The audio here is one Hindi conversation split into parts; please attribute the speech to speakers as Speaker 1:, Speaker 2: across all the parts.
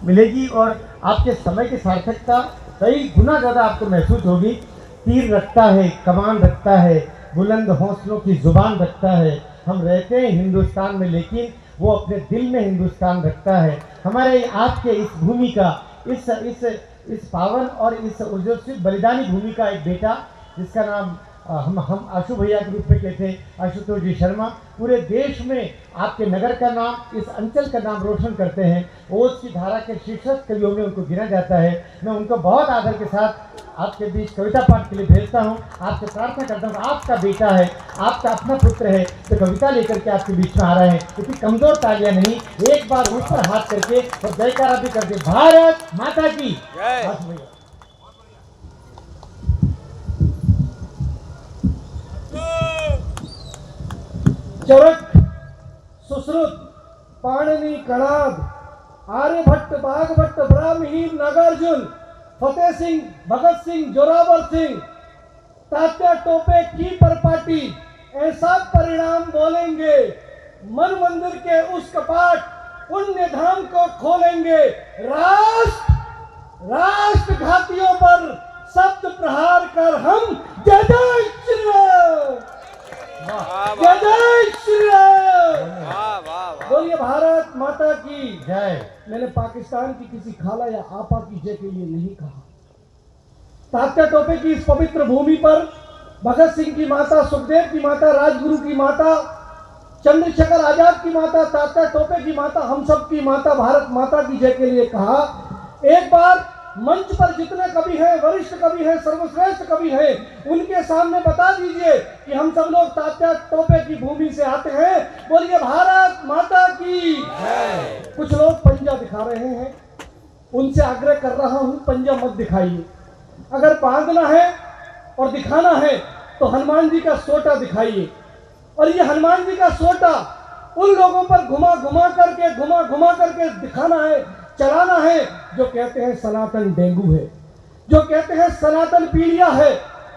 Speaker 1: मिलेगी और आपके समय की सार्थकता कई गुना ज़्यादा आपको महसूस होगी। तीर रखता है, कमान रखता है, बुलंद हौसलों की ज़ुबान रखता है। हम रहते हैं हिंदुस्तान में, लेकिन वो अपने दिल में हिंदुस्तान रखता है। हमारे आपके इस भूमि का, इस पावन और इस ऊर्जस्वी बलिदानी भूमि का एक बेटा, जिसका नाम हम आशु भैया के रूप में कहते हैं, आशुतोष जी शर्मा, पूरे देश में आपके नगर का नाम, इस अंचल का नाम रोशन करते हैं। ओज की धारा के शीर्षक कवियों में उनको गिना जाता है। मैं उनको बहुत आदर के साथ आपके बीच कविता पाठ के लिए भेजता हूँ। आपसे प्रार्थना करता हूँ, आपका बेटा है, आपका अपना पुत्र है, तो कविता लेकर के आपके बीच में आ रहा है। क्योंकि कमजोर तालियां नहीं, एक बार ऊपर हाथ करके और जयकारा भी करके, भारत माता की जय।
Speaker 2: चरक, सुश्रुत, पाणिनि, कणाद, आर्यभट्ट, बागभट्ट, ब्राह्मणी, नागार्जुन, फतेह सिंह, भगत सिंह, जोरावर सिंह, तात्या टोपे की परपाटी, ऐसा परिणाम बोलेंगे। मन मंदिर के उस कपाट, पुण्य धाम को खोलेंगे। राष्ट्र घातियों पर शब्द प्रहार कर हम जय जय श्री राम, जय जय श्री राम, बोलिए भारत माता की
Speaker 1: जय।
Speaker 2: मैंने पाकिस्तान की किसी खाला या आपा की जय के लिए नहीं कहा। तात्या टोपे की इस पवित्र भूमि पर भगत सिंह की माता, सुखदेव की माता, राजगुरु की माता, चंद्रशेखर आजाद की माता, तात्या टोपे की माता, हम सब की माता, भारत माता की जय के लिए कहा। एक बार मंच पर जितने कवि हैं, वरिष्ठ कवि हैं, सर्वश्रेष्ठ कवि हैं, उनके सामने बता दीजिए कि हम सब लोग तात्या टोपे की भूमि से आते हैं। बोलिए भारत माता की। कुछ लोग पंजा दिखा रहे हैं, उनसे आग्रह कर रहा हूं, पंजा मत दिखाइए। अगर बांधना है और दिखाना है तो हनुमान जी का सोटा दिखाइए। और ये हनुमान जी का सोटा उन लोगों पर घुमा घुमा करके दिखाना है, चलाना है, जो कहते हैं सनातन डेंगू है, जो कहते हैं सनातन पीलिया है,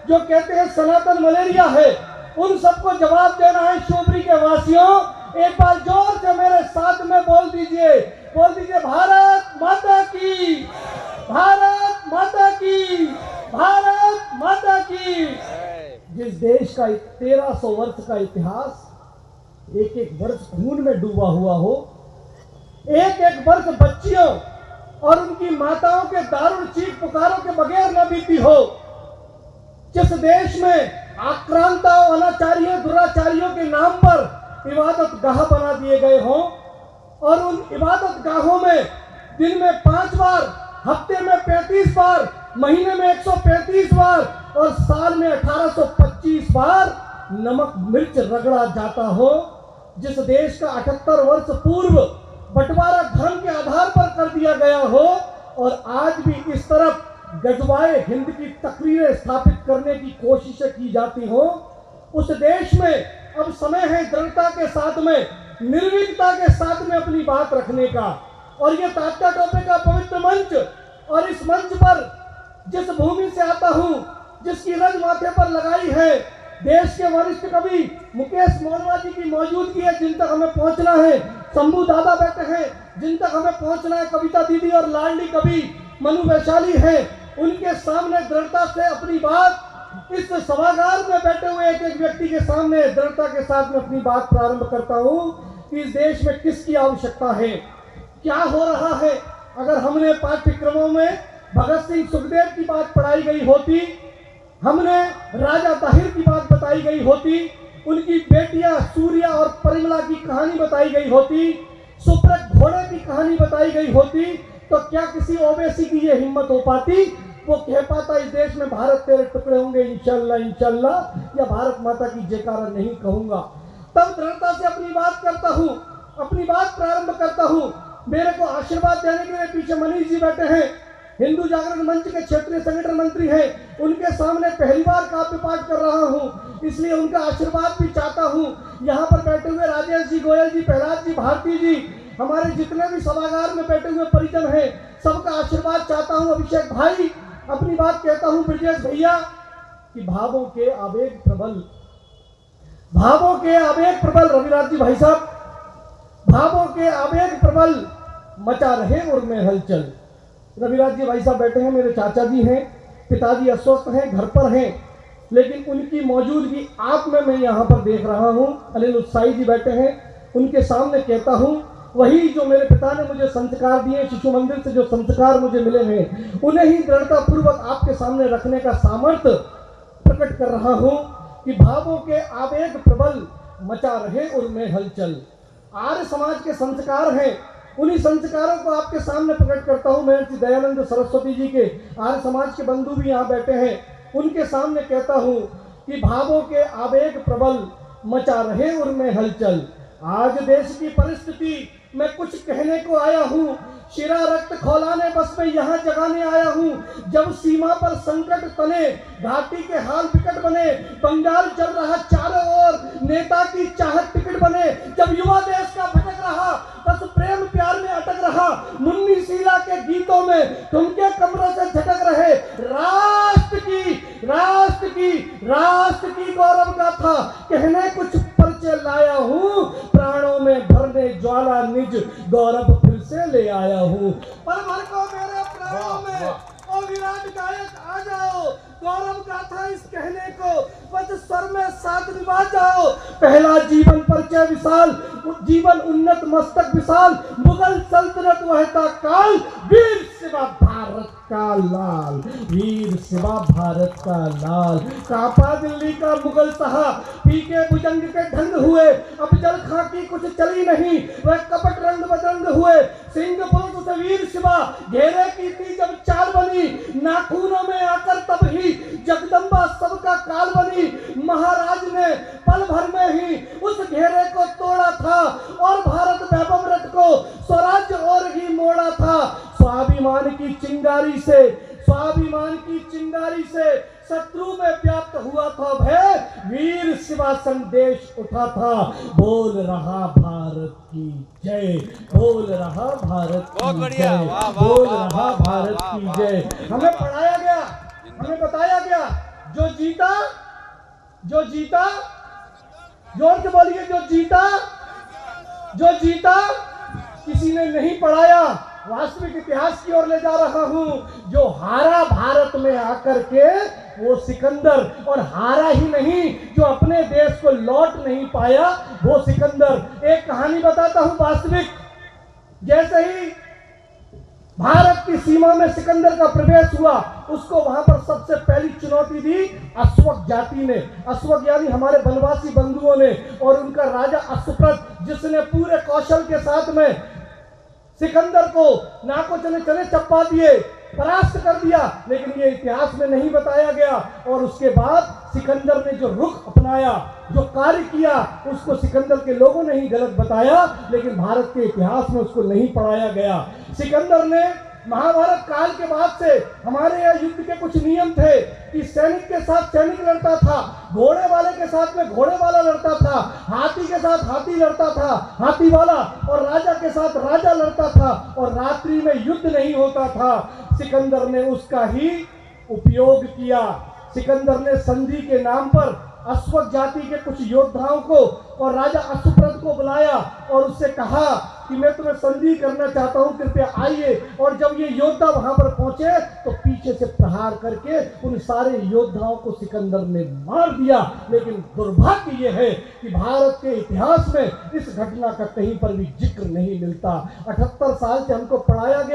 Speaker 2: जो कहते हैं सनातन मलेरिया है। उन सबको जवाब देना है। शिवपुरी के वासियों, एक बार जोर से मेरे साथ में बोल दीजिए भारत माता की, भारत माता की, भारत माता की। जिस देश का 1300 वर्ष का इतिहास एक एक वर्ष खून में डूबा हुआ हो, एक एक वर्ष बच्चियों और उनकी माताओं के दारुण चीख पुकारों के बगैर न बीती हो, जिस देश में आक्रांताओं, अनाचारियों, दुराचारियों के नाम पर इबादत गाह बना दिए गए हों और उन इबादत गाहों में दिन में 5 बार, हफ्ते में 35 बार, महीने में 135 बार और साल में 1825 बार नमक मिर्च रगड़ा जाता हो, जिस देश का 78 वर्ष पूर्व बंटवारा धर्म के आधार पर कर दिया गया हो और आज भी इस तरफ गजवाए हिंद की तकरीरें स्थापित करने की कोशिशें की जाती हो, उस देश में अब समय है दृढ़ता के साथ में, निर्भीकता के साथ में अपनी बात रखने का। और ये तात्या टोपे का पवित्र मंच, और इस मंच पर जिस भूमि से आता हूं, जिसकी रज माथे पर लगाई है, देश के वरिष्ठ कवि मुकेश मोरवा जी की मौजूदगी है, जिन तक हमें पहुंचना है। शंभू दादा बैठे हैं, जिन तक हमें पहुंचना है। कविता दीदी और लाडली कवि मनु वैशाली हैं, उनके सामने दृढ़ता से अपनी बात, इस सभागार में बैठे हुए एक एक व्यक्ति के सामने दृढ़ता के साथ में अपनी बात प्रारंभ करता हूं कि इस देश में किसकी आवश्यकता है, क्या हो रहा है। अगर हमने पाठ्यक्रमों में भगत सिंह, सुखदेव की बात पढ़ाई गई होती, हमने राजा ताहिर की बात बताई गई होती, उनकी बेटियां सूर्या और परिमला की कहानी बताई गई होती, सुप्रत घोड़े की कहानी बताई गई होती, तो क्या किसी ओवैसी की ये हिम्मत हो पाती, वो कह पाता इस देश में भारत तेरे टुकड़े होंगे इंशाल्लाह इंशाल्लाह, या भारत माता की जयकारा नहीं कहूंगा। तब दृढ़ता से अपनी बात करता हूं, अपनी बात प्रारंभ करता हूं। मेरे को आशीर्वाद देने के लिए पीछे मनीष जी बैठे हैं, हिंदू जागरण मंच के क्षेत्रीय संगठन मंत्री हैं, उनके सामने पहली बार काव्य पाठ कर रहा हूं, इसलिए उनका आशीर्वाद भी चाहता हूं। यहाँ पर बैठे हुए राजेश जी, गोयल जी, प्रहलाद जी, भारती जी, हमारे जितने भी सभागार में बैठे हुए परिजन हैं, सबका आशीर्वाद चाहता हूं। अभिषेक भाई, अपनी बात कहता हूं। ब्रजेश भैया, कि भावों के आवेग प्रबल, भावों के आवेग प्रबल, रविराज जी भाई साहब, भावों के आवेग प्रबल, मचा रहे उर में हलचल। रविराज जी भाई साहब बैठे हैं, मेरे चाचा जी हैं, पिताजी अस्वस्थ हैं, घर पर हैं, लेकिन उनकी मौजूदगी आप में मैं यहाँ पर देख रहा हूँ। अनिल उत्साही जी बैठे हैं, उनके सामने कहता हूँ वही जो मेरे पिता ने मुझे संस्कार दिए, शिशु मंदिर से जो संस्कार मुझे मिले हैं, उन्हें ही दृढ़ता पूर्वक आपके सामने रखने का सामर्थ्य प्रकट कर रहा हूँ कि भावों के आवेग प्रबल मचा रहे उनमें हलचल। आर्य समाज के संस्कार हैं, उन्हीं संस्कारों को आपके सामने प्रकट करता हूँ। महर्षि दयानंद सरस्वती जी के आर्य समाज के बंधु भी यहाँ बैठे हैं, उनके सामने कहता हूँ कि भावों के आवेग प्रबल मचा रहे उनमें हलचल। आज देश की परिस्थिति मैं कुछ कहने को आया हूँ, शिरा रक्त खौलाने बस मैं यहाँ जगाने आया हूँ। जब सीमा पर संकट तने, घाटी के हाल विकट बने, बंगाल चल रहा चारों ओर, नेता की चाहत टिकट बने, जब युवा देश का भटक रहा, बस प्रेम प्यार में अटक रहा, मुन्नी शीला के गीतों में तुमके कमरों से झटक रहे, राष्ट्र की गौरव गाथा कहने कुछ परिचय लाया हूँ, प्राणों में भरने ज्वाला निज गौरव फिर से ले आया हूँ। पर भर को मेरे प्राणों में ओ विराट गायक आ जाओ, गौरव गाथा इस कहने को बस स्वर में साथ निभा जाओ। पहला जीवन परिचय विशाल, जीवन उन्नत मस्तक विशाल, मुगल सल्तनत वहता काल, वीर शिवा भारत का लाल, वीर शिवा भारत का लाल। कांपा दिल्ली का मुगल सहा, फीके भुजंग के ढंग हुए, अब जल खाकी कुछ चली नहीं, वह कपट रंग बदरंग हुए, सिंह पुरुष से वीर शिवा घेरे की थी जब चाल बनी, नाखूनों में आकर तब ही जगदम्बा सबका काल बनी। महाराज ने पल भर में ही उस घेरे को तोड़ा था और भारत वैभव रथ को स्वराज्य और ही मोड़ा था। स्वाभिमान की चिंगारी से शत्रु में व्याप्त हुआ था भय, वीर शिवा संदेश उठा था, बोल रहा भारत की जय, बोल रहा भारत की जय, बोल रहा भारत की जय। हमें पढ़ाया गया, हमें बताया गया, जो जीता जोर से बोलिए, जो जीता किसी ने नहीं पढ़ाया। वास्तविक इतिहास की ओर ले जा रहा हूं। जो हारा भारत में आकर के वो सिकंदर, और हारा ही नहीं, जो अपने देश को लौट नहीं पाया वो सिकंदर। एक कहानी बताता हूं वास्तविक। जैसे ही भारत की सीमा में सिकंदर का प्रवेश हुआ, उसको वहां पर सबसे पहली चुनौती दी अश्वक जाति ने, अश्वक यानी हमारे वनवासी बंधुओं ने, और उनका राजा अश्वप्रत, जिसने पूरे कौशल के साथ में सिकंदर को नाको चने चप्पा दिए, परास्त कर दिया। लेकिन ये इतिहास में नहीं बताया गया। और उसके बाद सिकंदर ने जो रुख अपनाया, जो कार्य किया, उसको सिकंदर के लोगों ने ही गलत बताया, लेकिन भारत के इतिहास में उसको नहीं पढ़ाया गया। सिकंदर ने महाभारत काल के बाद से हमारे यहाँ युद्ध के कुछ नियम थे कि सैनिक के साथ सैनिक लड़ता था, घोड़े वाले के साथ में घोड़े वाला लड़ता था, हाथी के साथ हाथी लड़ता था हाथी वाला, और राजा के साथ राजा लड़ता था, और रात्रि में युद्ध नहीं होता था। सिकंदर ने उसका ही उपयोग किया। सिकंदर ने संधि के नाम पर अश्वक जाति के कुछ योद्धाओं को और राजा अश्वप्रत को बुलाया और उससे कहा कि मैं तुम्हें संधि करना चाहता हूं, कृपया आइए। और जब ये योद्धा वहां पर पहुंचे तो पीछे से प्रहार करके उन सारे योद्धाओं को सिकंदर ने मार दिया। लेकिन दुर्भाग्य ये है कि भारत के इतिहास में इस घटना का कहीं पर भी जिक्र नहीं मिलता। 78 साल से हमको पढ़ाया गया